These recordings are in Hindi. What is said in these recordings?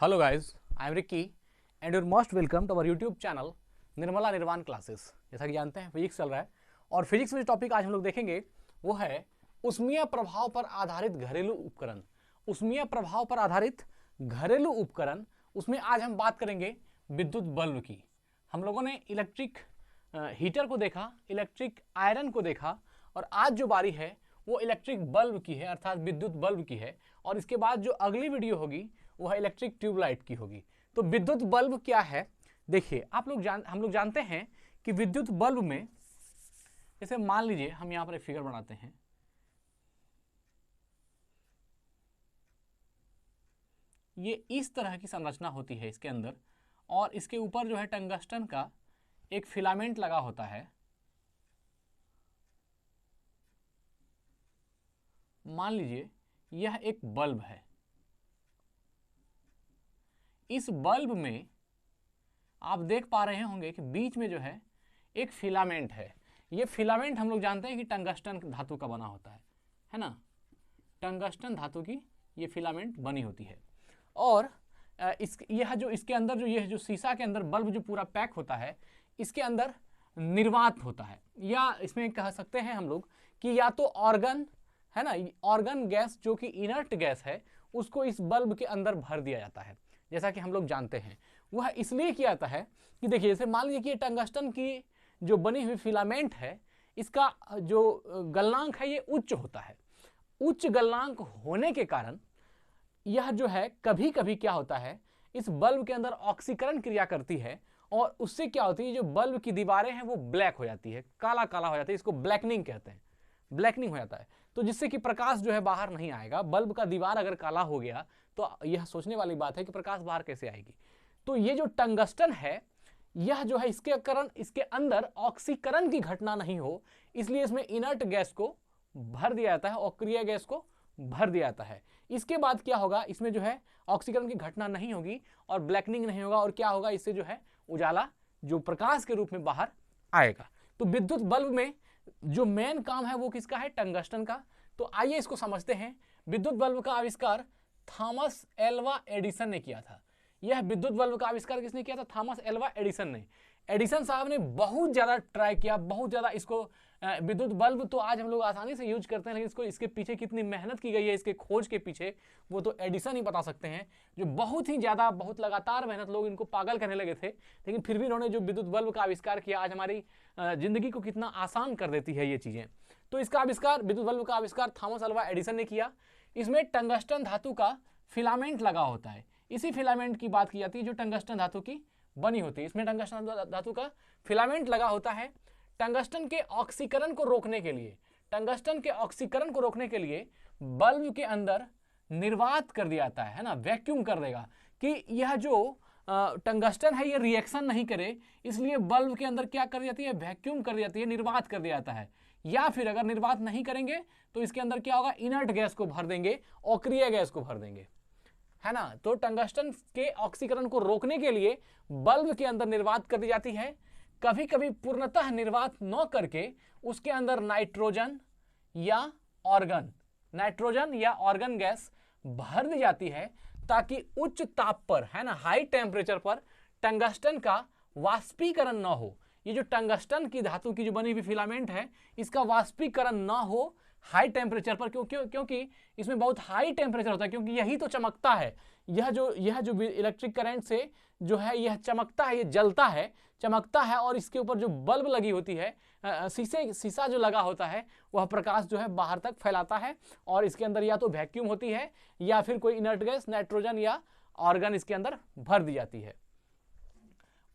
Hello guys, I am Ricky and you're most welcome to our YouTube channel Nirmala निर्वाण क्लासेस। जैसा कि जानते हैं फिजिक्स चल रहा है और फिजिक्स में जो टॉपिक आज हम लोग देखेंगे वो है ऊष्मीय प्रभाव पर आधारित घरेलू उपकरण। ऊष्मीय प्रभाव पर आधारित घरेलू उपकरण, उसमें आज हम बात करेंगे विद्युत बल्ब की। हम लोगों ने इलेक्ट्रिक हीटर को देखा, इलेक्ट्रिक आयरन को देखा और आज जो बारी है वो इलेक्ट्रिक बल्ब की है, अर्थात विद्युत बल्ब की है। और इसके बाद जो अगली वीडियो होगी वो है इलेक्ट्रिक ट्यूबलाइट की होगी। तो विद्युत बल्ब क्या है, देखिए हम लोग जानते हैं कि विद्युत बल्ब में, जैसे मान लीजिए हम यहाँ पर एक फिगर बनाते हैं, ये इस तरह की संरचना होती है इसके अंदर और इसके ऊपर जो है टंगस्टन का एक फिलामेंट लगा होता है। मान लीजिए यह एक बल्ब है। इस बल्ब में आप देख पा रहे होंगे कि बीच में जो है एक फिलामेंट है। ये फिलामेंट हम लोग जानते हैं कि टंगस्टन धातु का बना होता है ना। टंगस्टन धातु की ये फिलामेंट बनी होती है और यह जो इसके अंदर जो शीशा के अंदर बल्ब जो पूरा पैक होता है, इसके अंदर निर्वात होता है, या इसमें कह सकते हैं हम लोग कि या तो ऑर्गन है ना, ऑर्गन गैस जो कि इनर्ट गैस है उसको इस बल्ब के अंदर भर दिया जाता है। जैसा कि हम लोग जानते हैं वह इसलिए किया जाता है कि देखिए, जैसे मान लीजिए कि टंगस्टन की जो बनी हुई फिलामेंट है, इसका जो गलनांक है ये उच्च होता है। उच्च गलनांक होने के कारण यह जो है कभी कभी क्या होता है, इस बल्ब के अंदर ऑक्सीकरण क्रिया करती है और उससे क्या होती है, जो बल्ब की दीवारें हैं वो ब्लैक हो जाती है, काला काला हो जाता है। इसको ब्लैकनिंग कहते हैं, ब्लैकनिंग हो जाता है। तो जिससे कि प्रकाश जो है बाहर नहीं आएगा। बल्ब का दीवार अगर काला हो गया तो यह सोचने वाली बात है कि प्रकाश बाहर कैसे आएगी। तो ये जो टंगस्टन है, यह जो है इसके अंदर ऑक्सीकरण की घटना नहीं हो, इसलिए इसमें इनर्ट गैस को भर दिया जाता है, अक्रिय गैस को भर दिया जाता है। इसके बाद क्या होगा, इसमें जो है ऑक्सीकरण की घटना नहीं होगी और ब्लैकनिंग नहीं होगा, और क्या होगा, इससे जो है उजाला जो प्रकाश के रूप में बाहर आएगा। तो विद्युत बल्ब में जो मेन काम है वो किसका है, टंगस्टन का। तो आइए इसको समझते हैं। विद्युत बल्ब का आविष्कार थॉमस एल्वा एडिसन ने किया था। यह विद्युत बल्ब का आविष्कार किसने किया था, थॉमस एल्वा एडिसन ने। एडिसन साहब ने बहुत ज्यादा ट्राई किया, बहुत ज्यादा इसको विद्युत बल्ब तो आज हम लोग आसानी से यूज करते हैं, लेकिन इसके पीछे कितनी मेहनत की गई है, इसके खोज के पीछे, वो तो एडिसन ही बता सकते हैं, जो बहुत ही ज्यादा, बहुत लगातार मेहनत, लोग इनको पागल करने लगे थे, लेकिन फिर भी इन्होंने जो विद्युत बल्ब का आविष्कार किया, आज हमारी जिंदगी को कितना आसान कर देती है ये चीजें। तो इसका आविष्कार, विद्युत बल्ब का आविष्कार थॉमस एल्वा एडिसन ने किया। इसमें टंगस्टन धातु का फिलामेंट लगा होता है। इसी फिलामेंट की बात की जाती है जो टंगस्टन धातु की बनी होती है। इसमें टंगस्टन धातु का फिलामेंट लगा होता है। टंगस्टन के ऑक्सीकरण को रोकने के लिए, टंगस्टन के ऑक्सीकरण को रोकने के लिए बल्ब के अंदर निर्वात कर दिया जाता है ना, वैक्यूम कर देगा कि यह जो टंगस्टन है ये रिएक्शन नहीं करे, इसलिए बल्ब के अंदर क्या कर दी जाती है, वैक्यूम कर दी जाती है, निर्वात कर दिया जाता है। या फिर अगर निर्वात नहीं करेंगे तो इसके अंदर क्या होगा, इनर्ट गैस को भर देंगे, अक्रिय गैस को भर देंगे, है ना। तो टंगस्टन के ऑक्सीकरण को रोकने के लिए बल्ब के अंदर निर्वात कर दी जाती है। कभी कभी पूर्णतः निर्वात न करके उसके अंदर नाइट्रोजन या ऑर्गन गैस भर दी जाती है, ताकि उच्च ताप पर, है ना, हाई टेम्परेचर पर टंगस्टन का वाष्पीकरण न हो। ये जो टंगस्टन की धातु की जो बनी हुई फिलामेंट है, इसका वाष्पीकरण न हो हाई टेम्परेचर पर। क्योंकि इसमें बहुत हाई टेम्परेचर होता है, क्योंकि यही तो चमकता है। यह जो इलेक्ट्रिक करंट से जो है यह चमकता है, ये जलता है, चमकता है, और इसके ऊपर जो बल्ब लगी होती है, शीशा जो लगा होता है, वह प्रकाश जो है बाहर तक फैलाता है और इसके अंदर या तो वैक्यूम होती है या फिर कोई इनर्ट गैस, नाइट्रोजन या ऑर्गन इसके अंदर भर दी जाती है।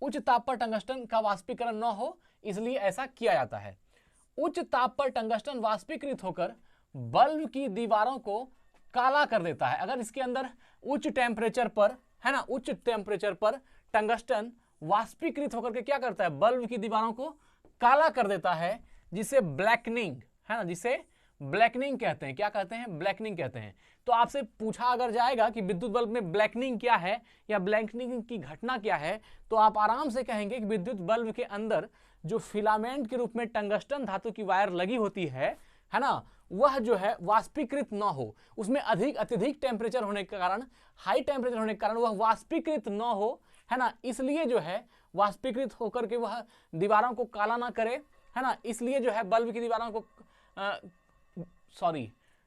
उच्च ताप पर टंगस्टन का वाष्पीकरण न हो, इसलिए ऐसा किया जाता है। उच्च ताप पर टंगस्टन वाष्पीकृत होकर बल्ब की दीवारों को काला कर देता है। अगर इसके अंदर उच्च टेम्परेचर पर, है ना, उच्च टेम्परेचर पर टंगस्टन वाष्पीकृत होकर के क्या करता है, बल्ब की दीवारों को काला कर देता है, जिसे ब्लैकनिंग, है ना, जिसे ब्लैकनिंग कहते हैं। क्या कहते हैं, ब्लैकनिंग कहते हैं। तो आपसे पूछा अगर जाएगा कि विद्युत बल्ब में ब्लैकनिंग क्या है या ब्लैकनिंग की घटना क्या है, तो आप आराम से कहेंगे कि विद्युत बल्ब के अंदर जो फिलामेंट के रूप में टंगस्टन धातु की वायर लगी होती है ना, वह जो है वाष्पीकृत न हो, उसमें अत्यधिक टेम्परेचर होने के कारण, हाई टेम्परेचर होने के कारण वह वाष्पीकृत न हो, है ना, इसलिए जो है वाष्पीकृत होकर के वह दीवारों को काला ना करे, है ना, इसलिए जो है बल्ब की दीवारों को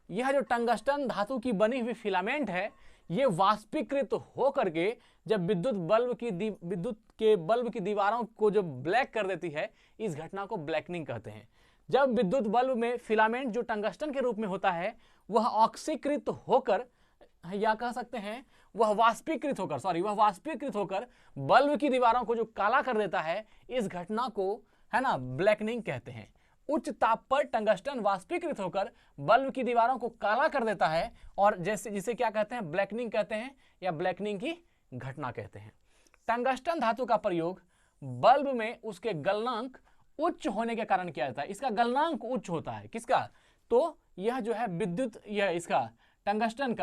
यह जो टंगस्टन धातु की बनी हुई फिलामेंट है, ये वाष्पीकृत हो करके जब विद्युत बल्ब की दीवारों को जो ब्लैक कर देती है, इस घटना को ब्लैकनिंग कहते हैं। जब विद्युत बल्ब में फिलामेंट जो टंगस्टन के रूप में होता है वह ऑक्सीकृत होकर, या कह सकते हैं वह वाष्पीकृत होकर बल्ब की दीवारों को जो काला कर देता है, इस घटना को, है ना, ब्लैकनिंग कहते हैं। उच्च ताप पर टंगस्टन वाष्पीकृत होकर बल्ब की दीवारों को काला कर देता है और जिसे क्या कहते हैं, ब्लैकनिंग कहते हैं या ब्लैकनिंग की घटना कहते हैं। टंगस्टन धातु का प्रयोग बल्ब में उसके गलनांक उच्च होने के कारण किया जाता है। इसका गलनांक उच्च होता है, किसका, तो यह जो है विद्युत, यह इसका टंगस्टन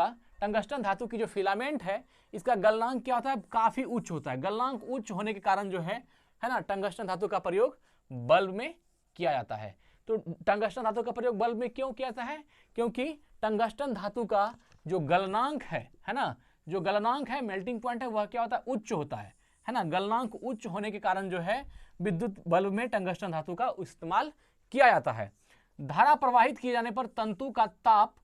धातु की जो फिलामेंट है, इसका गलनांक क्या होता है, काफी उच्च होता है। गलनांक उच्च होने के कारण जो है ना, टंगस्टन धातु का प्रयोग बल्ब में किया जाता है। तो टंगस्टन धातु का प्रयोग बल्ब में क्यों किया जाता है, क्योंकि टंगस्टन धातु का जो गलनांक है ना, जो गलनांक है, मेल्टिंग पॉइंट है, वह क्या होता है, उच्च होता है ना। गलनांक उच्च होने के कारण जो है विद्युत बल्ब में टंगस्टन धातु का इस्तेमाल किया जाता है। धारा प्रवाहित किए जाने पर तंतु का ताप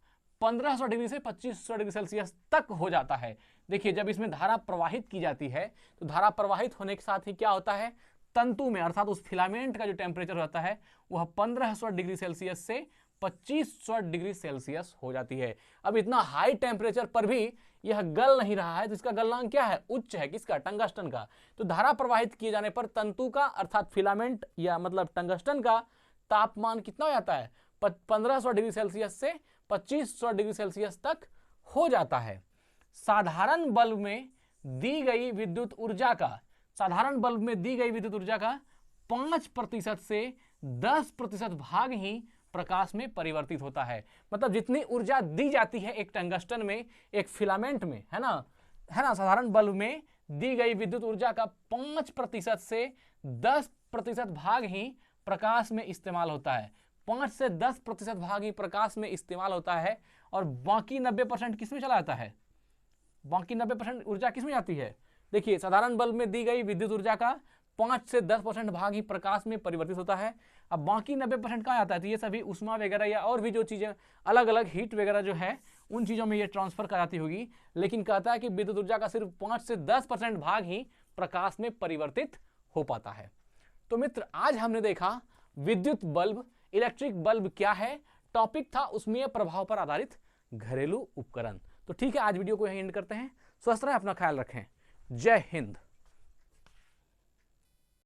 1500 डिग्री से 2500 डिग्री सेल्सियस तक हो जाता है। देखिए, जब इसमें धारा प्रवाहित की जाती है तो धारा प्रवाहित होने के साथ ही क्या होता है, तंतु में अर्थात उस फिलामेंट का जो टेम्परेचर होता है वह 1500 डिग्री सेल्सियस से 2500 डिग्री सेल्सियस हो जाती है। अब इतना हाई टेम्परेचर पर भी यह गल नहीं रहा है, तो इसका गलनांक क्या है, उच्च है, किसका, टंगस्टन का। तो धारा प्रवाहित किए जाने पर तंतु का अर्थात फिलामेंट या मतलब टंगस्टन का तापमान कितना हो जाता है, 1500 डिग्री सेल्सियस से 2500 डिग्री सेल्सियस तक हो जाता है। साधारण बल्ब में दी गई विद्युत ऊर्जा का 5% से 10% भाग ही प्रकाश में परिवर्तित होता है। मतलब जितनी ऊर्जा दी जाती है एक टंगस्टन में, एक फिलामेंट में, है ना, साधारण बल्ब में दी गई विद्युत ऊर्जा का 5% से 10% भाग ही प्रकाश में इस्तेमाल होता है। 5 से 10% भाग ही प्रकाश में इस्तेमाल होता है और बाकी 90% किस में चला जाता है, बाकी 90% ऊर्जा किस में जाती है। देखिए, साधारण बल्ब में दी गई विद्युत ऊर्जा का 5 से 10% भाग ही प्रकाश में परिवर्तित होता है। अब बाकी 90% कहाँ आता है, तो ये सभी उष्मा वगैरह या और भी जो चीजें अलग अलग हीट वगैरह जो है उन चीजों में ये ट्रांसफर कर जाती होगी, लेकिन कहता है कि विद्युत ऊर्जा का सिर्फ 5 से 10% भाग ही प्रकाश में परिवर्तित हो पाता है। तो मित्र, आज हमने देखा विद्युत बल्ब, इलेक्ट्रिक बल्ब क्या है, टॉपिक था उसमें प्रभाव पर आधारित घरेलू उपकरण। तो ठीक है, आज वीडियो को यहीं एंड करते हैं। स्वस्थ रहें, अपना ख्याल रखें। जय हिंद।